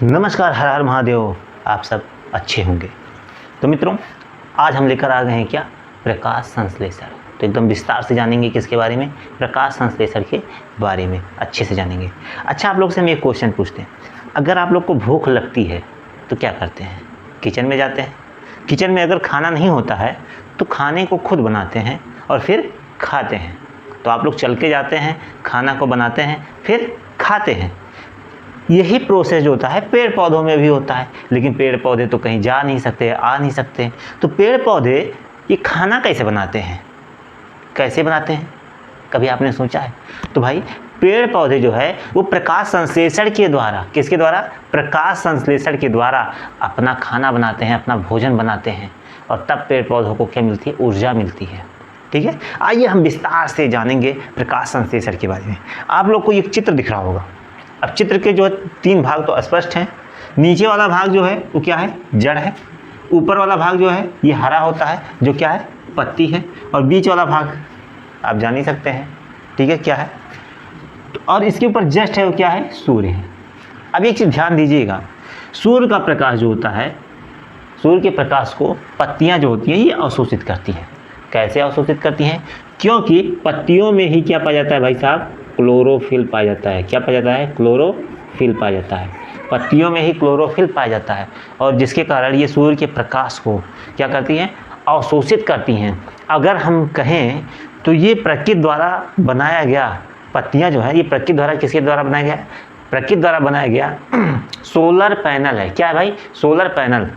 नमस्कार, हर हर महादेव। आप सब अच्छे होंगे। तो मित्रों, आज हम लेकर आ गए हैं क्या, प्रकाश संश्लेषण। तो एकदम विस्तार से जानेंगे किसके बारे में, प्रकाश संश्लेषण के बारे में अच्छे से जानेंगे। अच्छा, आप लोग से हम एक क्वेश्चन पूछते हैं, अगर आप लोग को भूख लगती है तो क्या करते हैं? किचन में जाते हैं। किचन में अगर खाना नहीं होता है तो खाने को खुद बनाते हैं और फिर खाते हैं। तो आप लोग चल के जाते हैं, खाना को बनाते हैं, फिर खाते हैं। यही प्रोसेस जो होता है पेड़ पौधों में भी होता है, लेकिन पेड़ पौधे तो कहीं जा नहीं सकते, आ नहीं सकते। तो पेड़ पौधे ये खाना कैसे बनाते हैं, कैसे बनाते हैं, कभी आपने सोचा है? तो भाई, पेड़ पौधे जो है वो प्रकाश संश्लेषण के द्वारा, किसके द्वारा? प्रकाश संश्लेषण के द्वारा अपना खाना बनाते हैं, अपना भोजन बनाते हैं, और तब पेड़ पौधों को क्या मिलती है? ऊर्जा मिलती है। ठीक है, आइए हम विस्तार से जानेंगे प्रकाश संश्लेषण के बारे में। आप लोग को एक चित्र दिख रहा होगा। अब चित्र के जो है 3 भाग तो स्पष्ट हैं। नीचे वाला भाग जो है वो क्या है? जड़ है। ऊपर वाला भाग जो है ये हरा होता है, जो क्या है? पत्ती है। और बीच वाला भाग आप जान ही सकते हैं, ठीक है, क्या है? और इसके ऊपर जस्ट है वो क्या है? सूर्य है। अब एक चीज़ ध्यान दीजिएगा, सूर्य का प्रकाश जो होता है, सूर्य के प्रकाश को पत्तियाँ जो होती हैं ये अवशोषित करती हैं। कैसे अवशोषित करती हैं? क्योंकि पत्तियों में ही क्या पाया जाता है भाई साहब? क्लोरोफिल पाया जाता है। क्या पाया जाता है? क्लोरोफिल पाया जाता है। पत्तियों में ही क्लोरोफिल पाया जाता है, और जिसके कारण ये सूर्य के प्रकाश को क्या करती हैं? अवशोषित करती हैं। अगर हम कहें तो ये प्रकृति द्वारा बनाया गया, पत्तियां जो है ये प्रकृति द्वारा, किसके द्वारा बनाया गया? प्रकृति द्वारा बनाया गया सोलर पैनल है। क्या है भाई? Solar panel.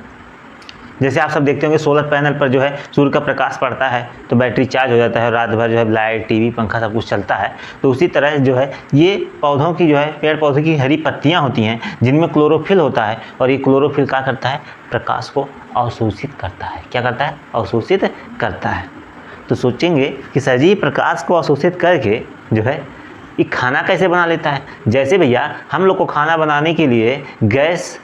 जैसे आप सब देखते होंगे सोलर पैनल पर जो है सूर्य का प्रकाश पड़ता है तो बैटरी चार्ज हो जाता है, और रात भर जो है लाइट, टीवी, पंखा सब कुछ चलता है। तो उसी तरह जो है ये पौधों की जो है, पेड़ पौधों की हरी पत्तियां होती हैं जिनमें क्लोरोफिल होता है, और ये क्लोरोफिल क्या करता है? प्रकाश को अवशोषित करता है। क्या करता है? अवशोषित करता है। तो सोचेंगे कि सर जी, प्रकाश को अवशोषित करके जो है ये खाना कैसे बना लेता है? जैसे भैया हम लोग को खाना बनाने के लिए गैस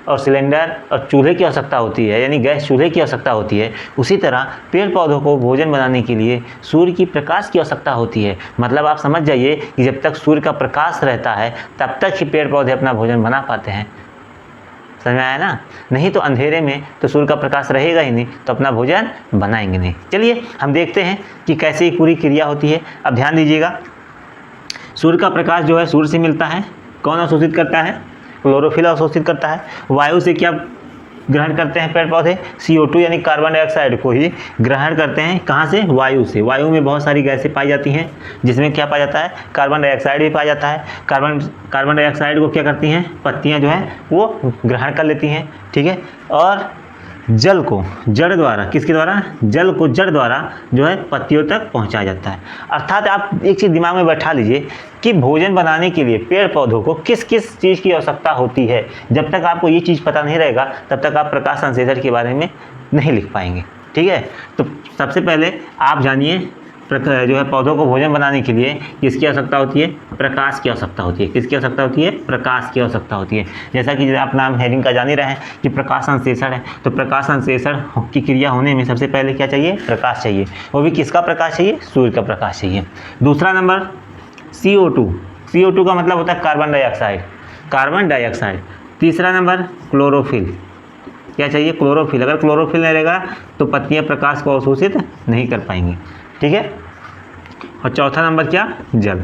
और सिलेंडर और चूल्हे की आवश्यकता होती है, यानी गैस चूल्हे की आवश्यकता होती है, उसी तरह पेड़ पौधों को भोजन बनाने के लिए सूर्य की प्रकाश की आवश्यकता होती है। मतलब आप समझ जाइए कि जब तक सूर्य का प्रकाश रहता है तब तक ही पेड़ पौधे अपना भोजन बना पाते हैं। समझ में आया ना? नहीं तो अंधेरे में तो सूर्य का प्रकाश रहेगा ही नहीं, तो अपना भोजन बनाएंगे नहीं। चलिए हम देखते हैं कि कैसे ये पूरी क्रिया होती है। अब ध्यान दीजिएगा, सूर्य का प्रकाश जो है सूर्य से मिलता है। कौन अवशोषित करता है? क्लोरोफिल अवशोषित करता है। वायु से क्या ग्रहण करते हैं पेड़ पौधे? CO2 यानी कार्बन डाइऑक्साइड को ही ग्रहण करते हैं। कहाँ से? वायु से। वायु में बहुत सारी गैसें पाई जाती हैं, जिसमें क्या पाया जाता है? कार्बन डाइऑक्साइड भी पाया जाता है। कार्बन डाइऑक्साइड को क्या करती हैं? पत्तियाँ जो हैं वो ग्रहण कर लेती हैं। ठीक है, और जल को जड़ द्वारा, किसके द्वारा? जल को जड़ द्वारा जो है पत्तियों तक पहुंचाया जाता है। अर्थात आप एक चीज़ दिमाग में बैठा लीजिए कि भोजन बनाने के लिए पेड़ पौधों को किस किस चीज़ की आवश्यकता होती है। जब तक आपको ये चीज़ पता नहीं रहेगा तब तक आप प्रकाश संश्लेषण के बारे में नहीं लिख पाएंगे। ठीक है, तो सबसे पहले आप जानिए जो है पौधों को भोजन बनाने के लिए किसकी आवश्यकता होती है? प्रकाश की आवश्यकता होती है। किसकी आवश्यकता होती है? प्रकाश की आवश्यकता होती है। जैसा कि आप नाम हेडिंग का जान ही रहे हैं कि प्रकाश संश्लेषण है, तो प्रकाश संश्लेषण की क्रिया होने में सबसे पहले क्या चाहिए? प्रकाश चाहिए। वो भी किसका प्रकाश चाहिए? सूर्य का प्रकाश चाहिए। दूसरा नंबर CO2। CO2 का मतलब होता है कार्बन डाइऑक्साइड, कार्बन डाइऑक्साइड। तीसरा नंबर क्लोरोफिल। क्या चाहिए? क्लोरोफिल। अगर क्लोरोफिल नहीं रहेगा तो पत्तियाँ प्रकाश को अवशोषित नहीं कर पाएंगी। ठीक है, और चौथा नंबर क्या? जल।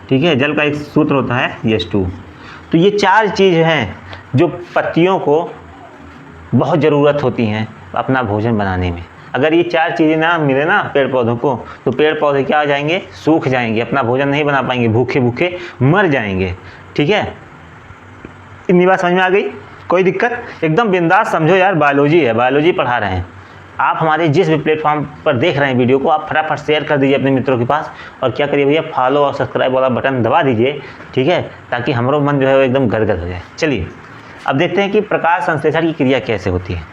ठीक है, जल का एक सूत्र होता है H2। तो ये 4 चीज़ हैं जो पत्तियों को बहुत ज़रूरत होती हैं अपना भोजन बनाने में। अगर ये 4 चीज़ें ना मिले ना पेड़ पौधों को, तो पेड़ पौधे क्या हो जाएंगे? सूख जाएंगे, अपना भोजन नहीं बना पाएंगे, भूखे भूखे मर जाएंगे। ठीक है, इतनी बात समझ में आ गई? कोई दिक्कत? एकदम बिंदास समझो यार, बायोलॉजी है, बायोलॉजी पढ़ा रहे हैं। आप हमारे जिस भी प्लेटफॉर्म पर देख रहे हैं वीडियो को, आप फटाफट शेयर कर दीजिए अपने मित्रों के पास, और क्या करिए भैया, फॉलो और सब्सक्राइब वाला बटन दबा दीजिए। ठीक है, ताकि हमारा मन जो है वो एकदम गदगद हो जाए। चलिए अब देखते हैं कि प्रकाश संश्लेषण की क्रिया कैसे होती है।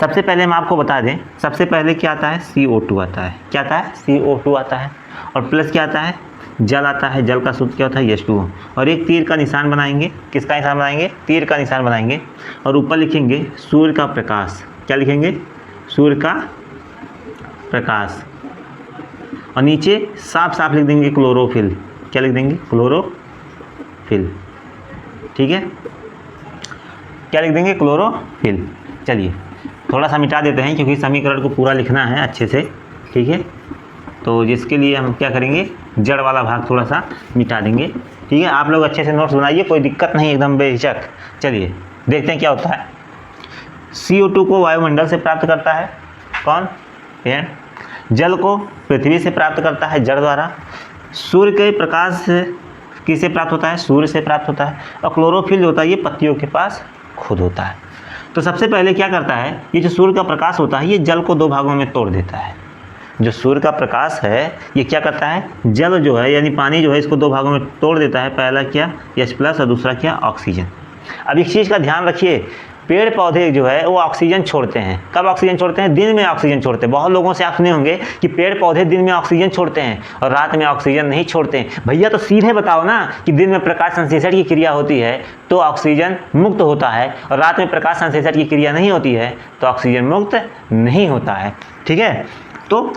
सबसे पहले हम आपको बता दें, सबसे पहले क्या आता है? CO2 आता है। क्या आता है? CO2 आता है। और प्लस क्या आता है? जल आता है। जल का सूत्र क्या होता है? H2O। और एक तीर का निशान बनाएंगे। किसका निशान बनाएंगे? तीर का निशान बनाएंगे, और ऊपर लिखेंगे सूर्य का प्रकाश। क्या लिखेंगे? सूर्य का प्रकाश। और नीचे साफ साफ लिख देंगे क्लोरोफिल। क्या लिख देंगे? क्लोरोफिल। ठीक है, क्या लिख देंगे, क्लोरोफिल। चलिए थोड़ा सा मिटा देते हैं क्योंकि समीकरण को पूरा लिखना है अच्छे से, ठीक है। तो जिसके लिए हम क्या करेंगे, जड़ वाला भाग थोड़ा सा मिटा देंगे, ठीक है। आप लोग अच्छे से नोट्स बनाइए, कोई दिक्कत नहीं, एकदम बेहिचक। चलिए देखते हैं क्या होता है। CO2 को वायुमंडल से प्राप्त करता है कौन, पेड़। जल को पृथ्वी से प्राप्त करता है जड़ द्वारा। सूर्य के प्रकाश से किससे प्राप्त होता है, सूर्य से प्राप्त होता है। और क्लोरोफिल जो होता है ये पत्तियों के पास खुद होता है। तो सबसे पहले क्या करता है, ये जो सूर्य का प्रकाश होता है ये जल को दो भागों में तोड़ देता है। जो सूर्य का प्रकाश है ये क्या करता है, जल जो है यानी पानी जो है इसको दो भागों में तोड़ देता है। पहला क्या, H+ और दूसरा क्या, ऑक्सीजन। अब एक चीज़ का ध्यान रखिए, पेड़ पौधे जो है वो ऑक्सीजन छोड़ते हैं। कब ऑक्सीजन छोड़ते हैं, दिन में ऑक्सीजन छोड़ते हैं। बहुत लोगों से आप सुने होंगे कि पेड़ पौधे दिन में ऑक्सीजन छोड़ते हैं और रात में ऑक्सीजन नहीं छोड़ते हैं। भैया तो सीधे बताओ ना कि दिन में प्रकाश संश्लेषण की क्रिया होती है तो ऑक्सीजन मुक्त होता है और रात में प्रकाश संश्लेषण की क्रिया नहीं होती है तो ऑक्सीजन मुक्त नहीं होता है, ठीक है। तो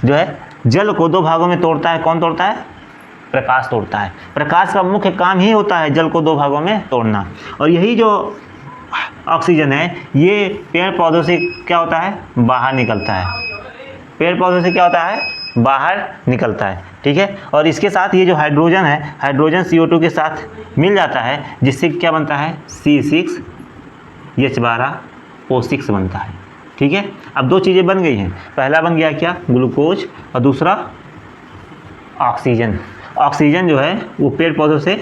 जो है जल को दो भागों में तोड़ता है, कौन तोड़ता है, प्रकाश तोड़ता है। प्रकाश का मुख्य काम ही होता है जल को दो भागों में तोड़ना। और यही जो ऑक्सीजन है ये पेड़ पौधों से क्या होता है, बाहर निकलता है। पेड़ पौधों से क्या होता है, बाहर निकलता है, ठीक है। और इसके साथ ये जो हाइड्रोजन है, हाइड्रोजन CO2 के साथ मिल जाता है जिससे क्या बनता है, C6H12O6 बनता है, ठीक है। अब दो चीज़ें बन गई हैं, पहला बन गया क्या, ग्लूकोज, और दूसरा ऑक्सीजन। ऑक्सीजन जो है वो पेड़ पौधों से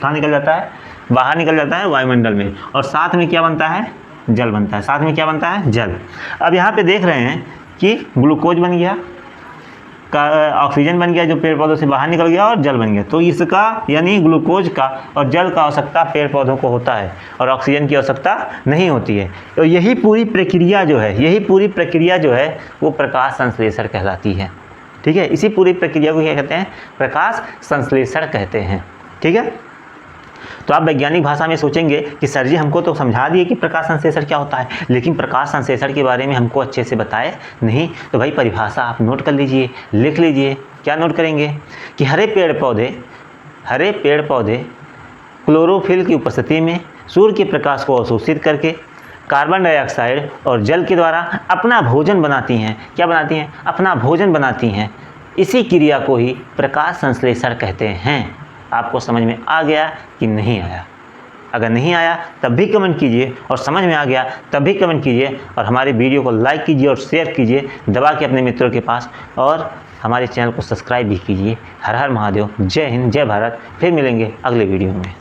कहाँ निकल जाता है, बाहर निकल जाता है वायुमंडल में। और साथ में क्या बनता है, जल बनता है। साथ में क्या बनता है, जल। अब यहाँ पे देख रहे हैं कि ग्लूकोज बन गया, ऑक्सीजन बन गया जो पेड़ पौधों से बाहर निकल गया, और जल बन गया। तो इसका यानी ग्लूकोज का और जल का आवश्यकता पेड़ पौधों को होता है और ऑक्सीजन की आवश्यकता नहीं होती है। तो यही पूरी प्रक्रिया जो है वो प्रकाश संश्लेषण कहलाती है, ठीक है। इसी पूरी प्रक्रिया को क्या कहते हैं, प्रकाश संश्लेषण कहते हैं, ठीक है। तो आप वैज्ञानिक भाषा में सोचेंगे कि सर जी हमको तो समझा दिए कि प्रकाश संश्लेषण क्या होता है, लेकिन प्रकाश संश्लेषण के बारे में हमको अच्छे से बताए नहीं। तो भाई परिभाषा आप नोट कर लीजिए, लिख लीजिए। क्या नोट करेंगे कि हरे पेड़ पौधे क्लोरोफिल की उपस्थिति में सूर्य के प्रकाश को अवशोषित करके कार्बन डाइऑक्साइड और जल के द्वारा अपना भोजन बनाती हैं। क्या बनाती हैं, अपना भोजन बनाती हैं। इसी क्रिया को ही प्रकाश संश्लेषण कहते हैं। आपको समझ में आ गया कि नहीं आया? अगर नहीं आया तब भी कमेंट कीजिए, और समझ में आ गया तब भी कमेंट कीजिए, और हमारे वीडियो को लाइक कीजिए और शेयर कीजिए दबा के अपने मित्रों के पास, और हमारे चैनल को सब्सक्राइब भी कीजिए। हर हर महादेव, जय हिंद, जय भारत। फिर मिलेंगे अगले वीडियो में।